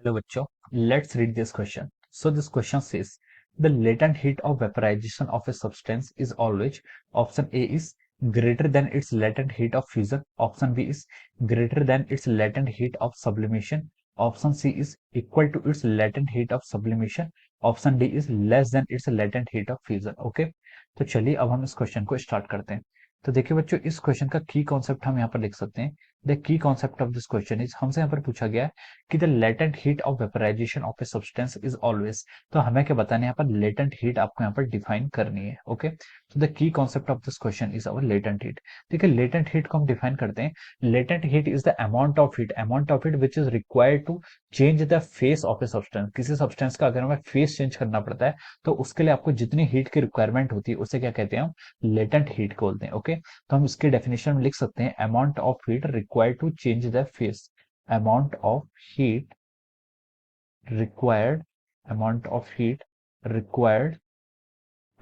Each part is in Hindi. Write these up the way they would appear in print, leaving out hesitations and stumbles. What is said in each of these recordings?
Hello बच्चों, let's read this question. So this question says the latent heat of vaporization of a substance is always option A is greater than its latent heat of fusion, option B is greater than its latent heat of sublimation, option C is equal to its latent heat of sublimation, option D is less than its latent heat of fusion. Okay, तो चलिए अब हम इस क्वेश्चन को स्टार्ट करते हैं। तो देखिए बच्चों, इस क्वेश्चन का की कॉन्सेप्ट हम यहाँ पर लिख सकते हैं। The key concept of this question is, हमसे यहाँ पर पूछा गया है कि the latent heat of vaporisation of a substance is always. तो हमें क्या बताना है यहाँ पर, लेटेंट हीट आपको यहाँ पर डिफाइन करनी है। ओके, तो the key concept of this question is our latent heat. ठीक है, लेटेंट हीट को हम डिफाइन करते हैं। Latent heat is the amount of heat which is required to change the phase of a substance. किसी सब्सटेंस का अगर हमें फेस चेंज करना पड़ता है तो उसके लिए आपको जितनी हीट की रिक्वायरमेंट होती है उसे क्या कहते हैं, हम लेटेंट हीट बोलते हैं। ओके, तो हम इसके डेफिनेशन में लिख सकते हैं amount of heat required to change the phase, amount of heat required amount of heat required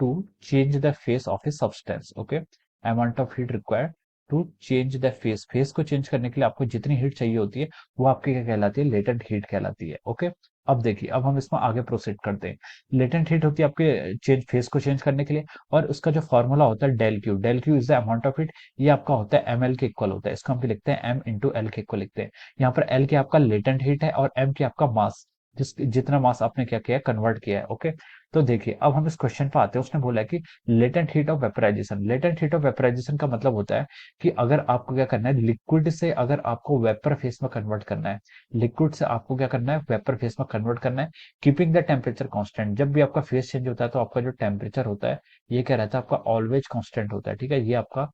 to change the face of a substance. Okay, amount of heat required to change the face को चेंज करने के लिए आपको जितनी हीट चाहिए होती है वो आपकी क्या कहलाती है, लेटेंट हीट कहलाती है। ओके, अब देखिए, अब हम इसमें आगे प्रोसीड करते हैं। लेटेंट हीट होती है आपके चेंज फेस को चेंज करने के लिए, और उसका जो फॉर्मूला होता है del Q is the amount of heat. ये आपका होता है एम एल के इक्वल होता है, इसको हम लिखते हैं एम इंटू एल के इक्वल लिखते हैं। यहाँ पर एल के आपका लेटेंट हीट है और एम के आपका मास, जितना मास आपने क्या किया, कन्वर्ट किया है। ओके, तो देखिए अब हम इस क्वेश्चन पर आते हैं। उसने बोला है कि latent heat of vaporisation, latent heat of vaporisation का मतलब होता है कि अगर आपको क्या करना है, लिक्विड से अगर आपको वेपर फेस में कन्वर्ट करना है, लिक्विड से आपको क्या करना है, वेपर फेस में कन्वर्ट करना है, कीपिंग द टेम्परेचर कांस्टेंट। जब भी आपका फेस चेंज होता है तो आपका जो टेम्परेचर होता है ये क्या रहता है, आपका ऑलवेज कांस्टेंट होता है। ठीक है, ये आपका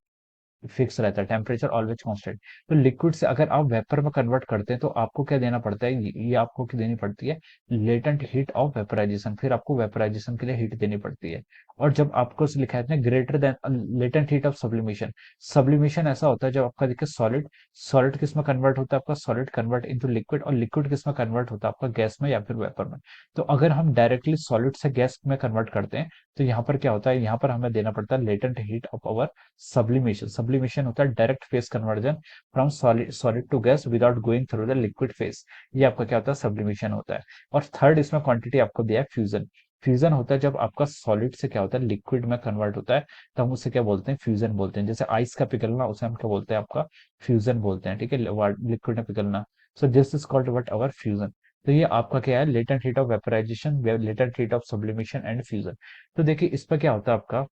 फिक्स रहता है, टेम्परेचर ऑलवेज कांस्टेंट। तो लिक्विड से अगर आप वेपर में कन्वर्ट करते हैं तो आपको क्या देना पड़ता है, ये आपको क्या देनी पड़ती है, लेटेंट हीट ऑफ वेपराइजेशन। फिर आपको वेपराइजेशन के लिए हीट देनी पड़ती है। और जब आपको लिखा है greater than latent heat of sublimation, sublimation ऐसा होता है जब आपका देखिए सॉलिड, सॉलिड किस में कन्वर्ट होता है, आपका सॉलिड कन्वर्ट इनटू लिक्विड, और लिक्विड किस में कन्वर्ट होता है, आपका गैस में या फिर वेपर में। तो अगर हम डायरेक्टली सॉलिड से गैस में कन्वर्ट करते हैं तो यहाँ पर क्या होता है, यहाँ पर हमें देना पड़ता है latent heat of our sublimation. Sublimation होता है direct phase conversion from solid to gas without going through the liquid phase. ये आपका क्या होता है, सब्लिमेशन होता है। और थर्ड इसमें क्वांटिटी आपको दिया है फ्यूजन। फ्यूजन होता है जब आपका सॉलिड से क्या होता है, लिक्विड में कन्वर्ट होता है, तो हम उसे क्या बोलते हैं, फ्यूजन बोलते हैं। जैसे आइस का पिघलना, उसे हम क्या बोलते हैं, आपका फ्यूजन बोलते हैं। ठीक है, लिक्विड में पिघलना। So this is called what, our fusion. तो ये आपका क्या है, latent heat of vaporisation, latent heat of sublimation and fusion. तो देखिए इस पर क्या होता है आपका,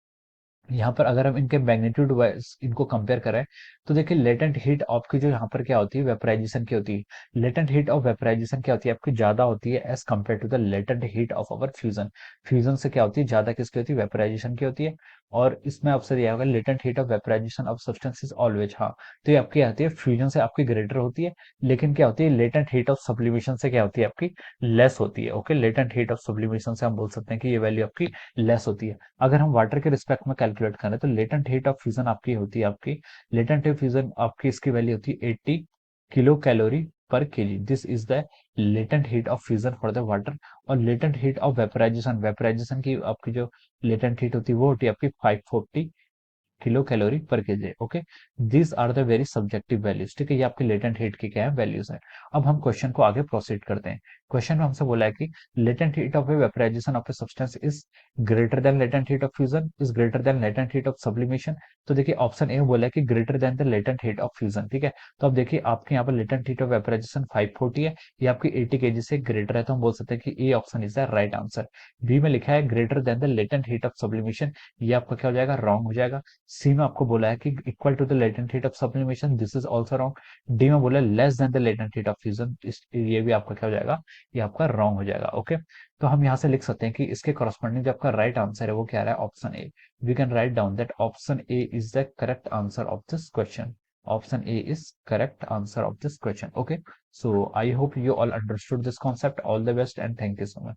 यहाँ पर अगर हम इनके मैग्नीट्यूड वाइज इनको कंपेयर करें तो देखिए लेटेंट हीट आपकी जो यहाँ पर क्या होती है, वेपराइजेशन की होती है। लेटेंट हीट ऑफ वेपराइजेशन क्या होती है, आपकी ज्यादा होती है as compare to the latent heat of our fusion. Fusion से क्या होती है, ज्यादा किसकी होती है, वेपराइजेशन की होती है। और इसमें आपसे दिया होगा latent heat of vaporisation of substance is always, हाँ, तो ये आपकी आती है फ्यूजन से आपकी ग्रेटर होती है। लेकिन क्या होती है, लेटेंट हीट ऑफ सब्लिमेशन से क्या होती है, आपकी लेस होती है। Okay, latent heat of sublimation से हम बोल सकते हैं कि ये वैल्यू आपकी लेस होती है। अगर हम वाटर के रिस्पेक्ट में कैलकुलेट करें तो लेटेंट हीट ऑफ फ्यूजन आपकी होती है, आपकी लेटेंट हीट फ्यूजन आपकी इसकी वैल्यू होती है 80 kilo calorie per KG. This is the latent heat of fusion for the water. और latent heat of vaporisation, vaporisation की आपकी जो लेटेंट हीट होती है वो होती है आपकी 540 kilo calorie per kg. Okay, these are the very subjective values. ठीक है, ये आपके लेटेंट हीट की क्या है, वैल्यूज है। अब हम क्वेश्चन को आगे प्रोसीड करते हैं। क्वेश्चन में हमसे बोला है कि latent heat of vaporisation of a substance is greater than latent heat of fusion, is greater than latent heat of sublimation. तो देखिए ऑप्शन ए बोला है कि greater than the latent heat of fusion. ठीक है, तो अब देखिए आपके यहाँ पर लेटेंट हीट ऑफ वेपराइजेशन 540 है, ये आपकी 80 केजी से ग्रेटर है, तो हम बोल सकते हैं कि A option is the right answer. B में लिखा है greater than the latent heat of sublimation, ये आपका क्या हो जाएगा, रॉन्ग हो जाएगा। सी में आपको बोला है कि equal to the latent heat of sublimation, this is also wrong. D में बोला less than the latent heat of fusion, ये भी आपका क्या हो जाएगा, ये आपका रॉन्ग हो जाएगा। ओके, तो हम यहाँ से लिख सकते हैं कि इसके करस्पॉन्डिंग जो आपका राइट आंसर है वो क्या रहा है, option A. We can write down that option A is the correct answer of this question. Option A is correct answer of this question. Okay, so I hope you all understood this concept. All the best and thank you so much.